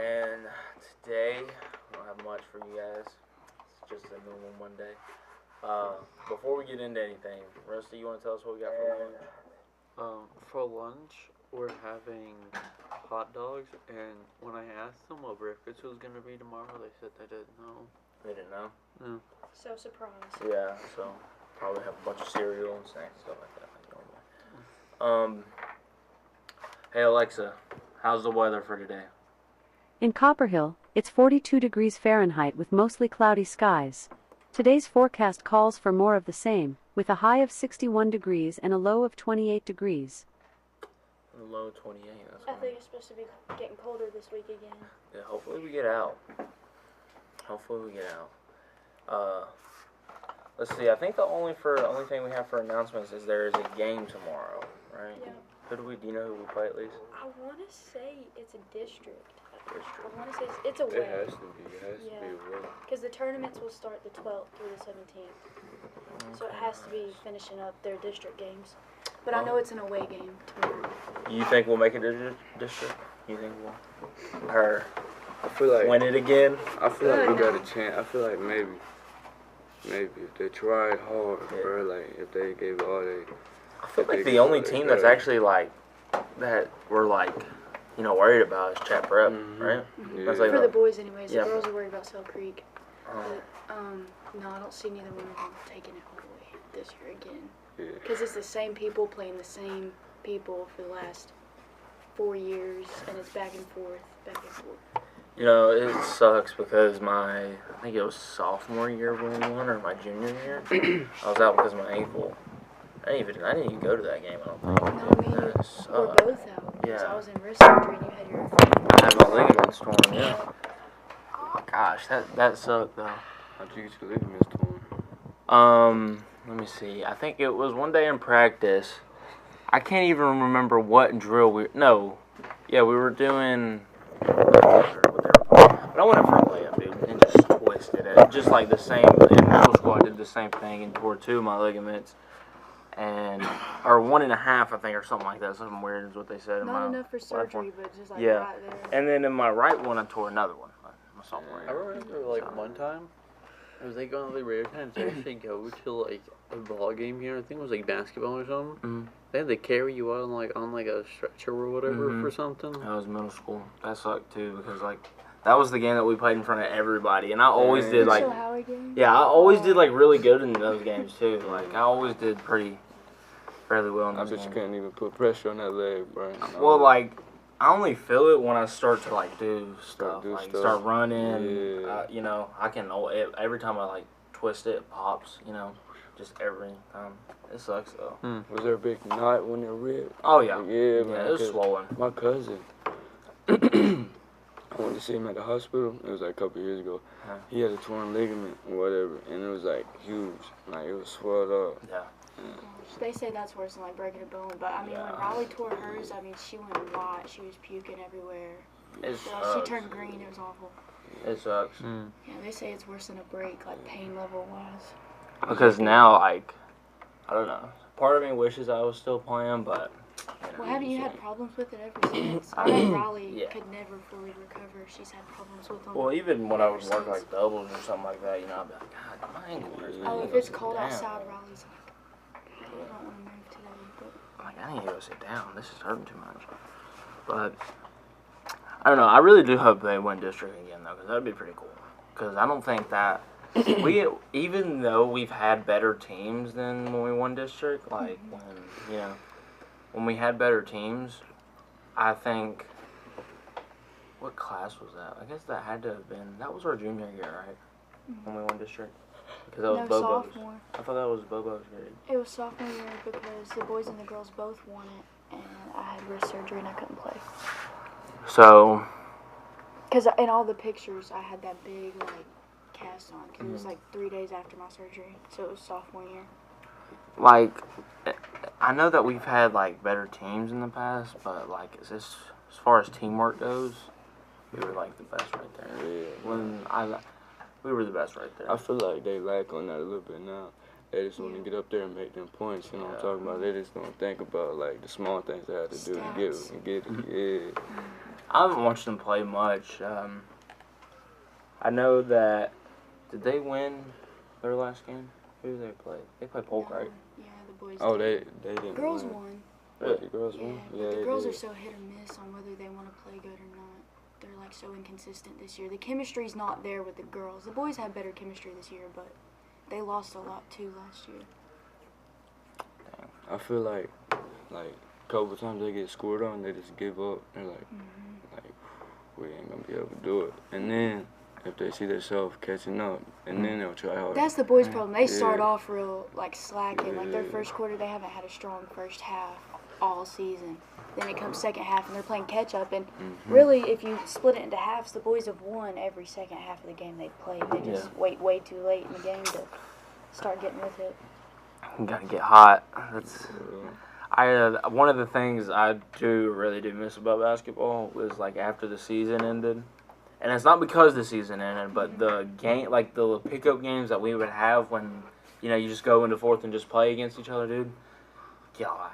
And today, I don't have much for you guys. It's just a normal Monday. Before we get into anything, Rusty, you want to tell us what we got for lunch? For lunch, we're having hot dogs, and when I asked them what breakfast was going to be tomorrow, they said they didn't know. They didn't know? No. So surprised. Yeah, so probably have a bunch of cereal and snacks, stuff like that, like normally. Hey Alexa, how's the weather for today? In Copperhill, it's 42 degrees Fahrenheit with mostly cloudy skies. Today's forecast calls for more of the same, with a high of 61 degrees and a low of 28 degrees. A low 28, that's I think it's supposed to be getting colder this week again. Yeah, hopefully we get out. Let's see, I think the only thing we have for announcements is there is a game tomorrow, right? Yeah. Do you know who we play at least? I want to say it's a district. District. I want to say it's away. It has to be away. Because the tournaments will start the 12th through the 17th. So it has to be finishing up their district games. But I know it's an away game tomorrow. You think we'll make it to district? You think we'll I feel like win it again? I feel like we got a chance. I feel like maybe if they tried hard, or like if they gave it all they. I feel like the only team that's actually like that we're like, you know, worried about is Chat Prep, right? Mm-hmm. That's like for the boys, anyways. Yeah. The girls are worried about Sale Creek. But, no, I don't see neither one of them taking it all the way this year again. Because it's the same people playing the same people for the last 4 years, and it's back and forth, back and forth. You know, it sucks because I think it was sophomore year when we won, or my junior year, I was out because of my ankle. I didn't even go to that game, I don't think. No, I mean, we're both out. Because I was in wrist surgery and you had your... I had my ligaments torn, yeah. Oh, gosh, that sucked, though. How'd you get your ligaments torn? Let me see. I think it was one day in practice. I can't even remember what drill we were doing... But I went in for a layup, dude, and just twisted it. Just like the same, in middle school I did the same thing and tore 2 of my ligaments. Or 1.5, I think, or something like that. Something weird is what they said. Not enough for surgery, but just like right there. And then in my right one, I tore another one. My sophomore year. I remember one time, I was like on the radio times. They actually go to like a ball game here. I think it was like basketball or something. Mm-hmm. They had to carry you out on like a stretcher or whatever for something. That was middle school. That sucked too because like that was the game that we played in front of everybody, and I always did like I always did like really good in those games too. Like I always did fairly well in those games. I bet you couldn't even put pressure on that leg, bro. Well, like I only feel it when I start to like do stuff, start running. Yeah. You know, I can every time I like twist it, it pops. You know, just every time. It sucks though. Was there a big knot when it ripped? Oh yeah. Yeah, man. It was swollen. My cousin, I went to see him at the hospital. It was like a couple years ago. He had a torn ligament or whatever, and it was like huge. Like it was swelled up. Yeah. They say that's worse than like breaking a bone, but I mean when Riley tore hers, I mean she went white. She was puking everywhere. She turned green. It was awful. It sucks. Yeah, they say it's worse than a break, like pain level wise. Because now, like, I don't know. Part of me wishes I was still playing, but. Well, haven't you had problems with it ever since? I know Riley could never fully recover. She's had problems with them. Well, even when I would work like doubles or something like that, you know, I'd be like, God, my ankle hurts. Oh, if it's cold outside, Riley's like, I don't want to move today. But I'm like, I need to go sit down. This is hurting too much. But I don't know. I really do hope they win district again, though, because that would be pretty cool. Because I don't think that even though we've had better teams than when we won district, like when we had better teams, I think. What class was that? I guess that had to have been. That was our junior year, right? When we won district. Because that was No, Bobo's. sophomore. I thought that was Bobo's grade. It was sophomore year because the boys and the girls both won it, and I had wrist surgery and I couldn't play. So. Because in all the pictures, I had that big like cast on. Because it was like 3 days after my surgery, so it was sophomore year. Like, I know that we've had like better teams in the past, but like, as far as teamwork goes, we were like the best right there. Yeah. We were the best right there. I feel like they lack on that a little bit now. They just want to get up there and make them points. You know what I'm talking about? They just don't think about like the small things they have to do to get it. Yeah. I haven't watched them play much. I know that. Did they win their last game? Who did they play? They played Polk, right? Yeah, the boys. Oh, did. they didn't. Girls win. won. Yeah, the girls Yeah, won. but Yeah, the they girls did. are so hit or miss on whether they want to play good or not. They're like so inconsistent this year. The chemistry's not there with the girls. The boys had better chemistry this year, but they lost a lot too last year. I feel like a couple times they get scored on, they just give up. They're like, we ain't gonna be able to do it. And then if they see themselves catching up, and then they'll try harder. That's the boys' problem. They start Yeah. off real like slacking. Like their Yeah. first quarter, they haven't had a strong first half all season. Then it comes second half, and they're playing catch up. And really, if you split it into halves, the boys have won every second half of the game they played. They just wait way too late in the game to start getting with it. You gotta get hot. That's. One of the things I really do miss about basketball was like after the season ended, and it's not because the season ended, but the game, like the pickup games that we would have when, you just go into fourth and just play against each other, dude. Gosh.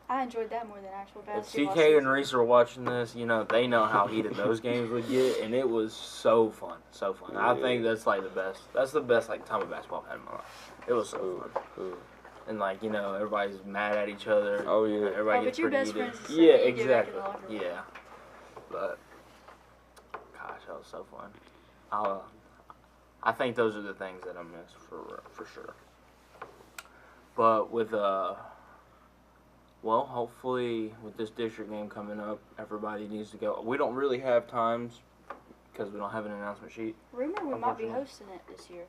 I enjoyed that more than actual If basketball. CK and Reese are watching this, they know how heated those games would get, and it was so fun, so fun. I think that's like the best. That's the best like time of basketball I've had in my life. It was so fun. And like everybody's mad at each other. Oh yeah. Everybody but gets your pretty best heated. friends. Yeah, You get back in exactly. the locker room. Yeah. But gosh, that was so fun. I think those are the things that I miss for sure. But with hopefully with this district game coming up, everybody needs to go. We don't really have times because we don't have an announcement sheet. Rumor we might be hosting it this year.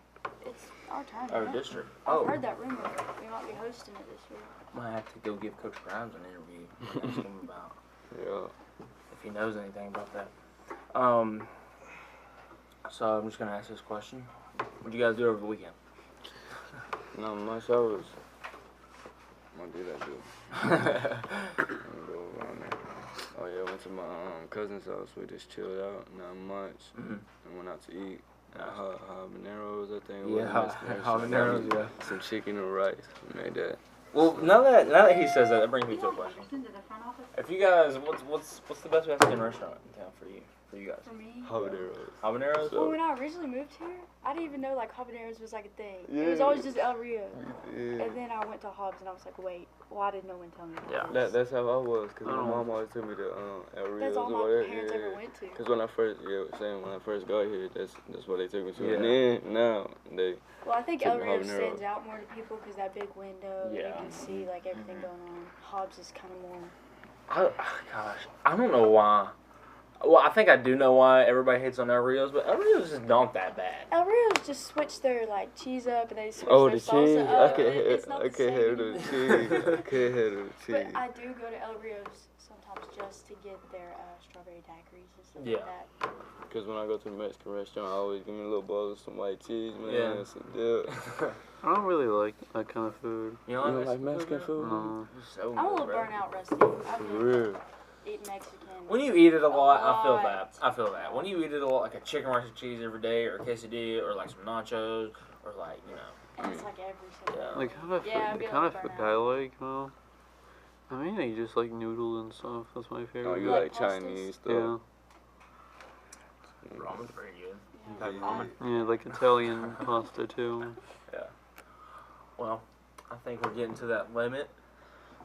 It's our time. Our right? district. I've heard that rumor. We might be hosting it this year. Might have to go give Coach Grimes an interview and ask him about if he knows anything about that. So I'm just gonna ask this question: what did you guys do over the weekend? Not much. I was. What did I do? Let me go around there. Oh yeah, I went to my cousin's house. We just chilled out. Not much. I went out to eat. Habaneros, I think. Habaneros, yeah. Some chicken and rice. We made that. Well, now that he says that brings me to a question. If you guys, what's the best Mexican restaurant in town for you guys? For me? Habaneros. Habaneros? Well, when I originally moved here, I didn't even know like habaneros was like a thing. Yeah. It was always just El Rio. Yeah. And then I went to Hobbs and I was like, wait, why did no one tell me that? Yeah. That's how I was, cause my mom always took me to El Rio's That's all or my whatever. parents ever went to. Cause when I first got here, that's what they took me to. And then now they. Well, I think took El me Rio habanero. stands out more to people because that big window, you Yeah. can see like everything going on. Hobbs is kind of more. I don't know why. Well, I think I do know why everybody hates on El Rios, but El Rios just not that bad. El Rio's just switched their like cheese up and they switched Oh, their the salsa cheese! up. I Not can't the same handle the anymore. cheese. I can't handle the cheese. But I do go to El Rio's sometimes just to get their strawberry daiquiris and stuff like that. Cause when I go to a Mexican restaurant, I always give me a little bowl of some white cheese, man, Yeah. and some dip. I don't really like that kind of food. You You don't like Mexican food? No. So I'm a little good, bro. burnt out, Rusty. I've For been real. eating Mexican. When you eat it a lot, I feel lot. that. I feel that. When you eat it a lot, like a chicken rice and cheese every day, or a quesadilla, or like some nachos, or like, And it's like every single Yeah. Like kind of Yeah, food, I'm the getting kind of burnt food out. I like, well, I mean, I just like noodles and stuff. That's my favorite. Oh, you like like pastas? Chinese stuff? Yeah, ramen's pretty good. Yeah. Like ramen. yeah, like Italian pasta too. Well, I think we're getting to that limit.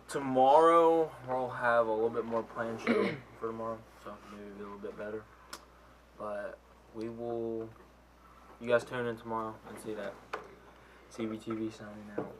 Tomorrow, we'll have a little bit more planned show for tomorrow, so maybe a little bit better. But we will, you guys tune in tomorrow and see that. CBTV signing out.